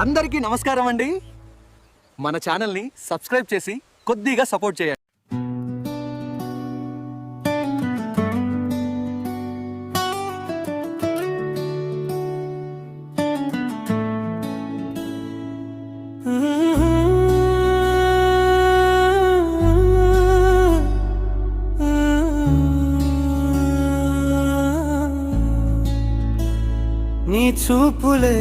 అందరికీ నమస్కారం అండి. మన ఛానల్ని సబ్స్క్రైబ్ చేసి కొద్దిగా సపోర్ట్ చేయండి. నీ చూపులే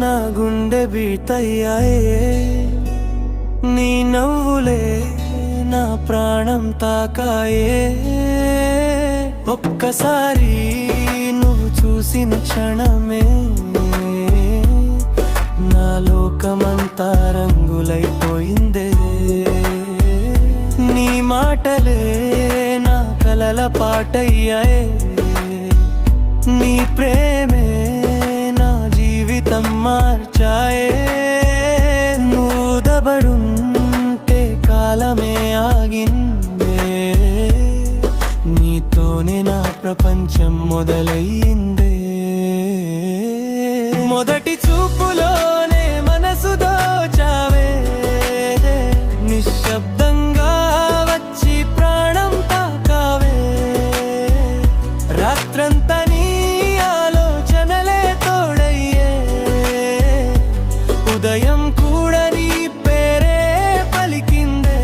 నా గుండె బీటయ్యాయే, నీ నవ్వులే నా ప్రాణం తాకాయే. ఒక్కసారి నువ్వు చూసిన క్షణమే నా లోకమంతా రంగులైపోయిందే. నీ మాటలే నా కలల పాటయ్యాయే, నీ ప్రేమే నా జీవితం మార్చాయే. నువ్వుదబడుంటే కాలమే ఆగిందే, నీతోనే నా ప్రపంచం మొదలయ్యిందే. మొదటి చూపులోనే మనసు దోచావే, నిశ్శబ్దంగా వచ్చి ప్రాణం తాకావే. రాత్రంతా నీ ఆలోచనలే తోడయ్యే, ఉదయం కూడా నీ పేరే పలికిందే.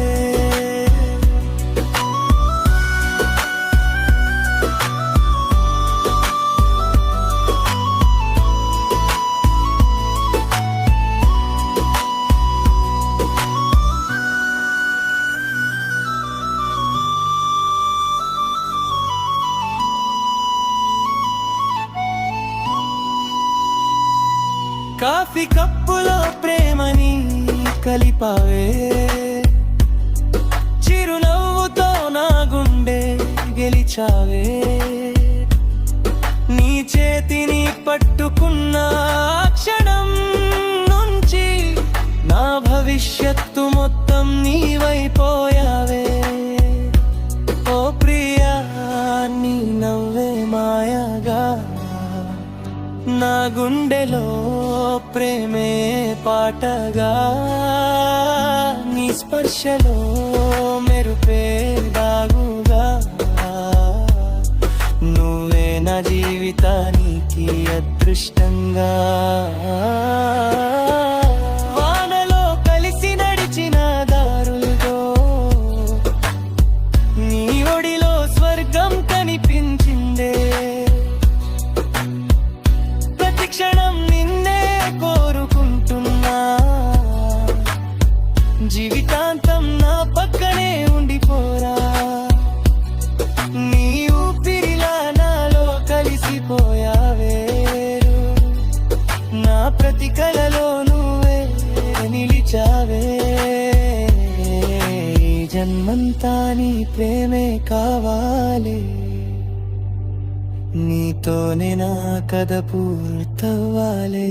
కాఫీ కప్పులో ప్రేమని కలిపావే, చిరునవ్వుతో నా గుండె గెలిచావే. నీ చేతిని పట్టుకున్న క్షణం నుంచి నా భవిష్యత్తు మొత్తం నీవైపోయావే. ఓ ప్రియా, నీ నవ్వే మాయగా నా గుండెలో ప్రేమే పాటగా. నీ స్పర్శలో మెరుపే దాగుగా, నువ్వే నా జీవితానికి అదృష్టంగా. వానలో కలిసి నడిచిన దారుల్లో నీ ఒడిలో స్వర్గం కనిపించిందే. క్షణం నిన్నే కోరుకుంటున్నా, జీవితాంతం నా పక్కనే ఉండిపోరా. నీ ఊపిరిలా నాలో కలిసిపోయావే, నా ప్రతి కలలో నువ్వే నిలిచావే. ఈ జన్మంతా నీ ప్రేమే కావాలి, నీతోనే నా కథ పూర్తవ్వాలే.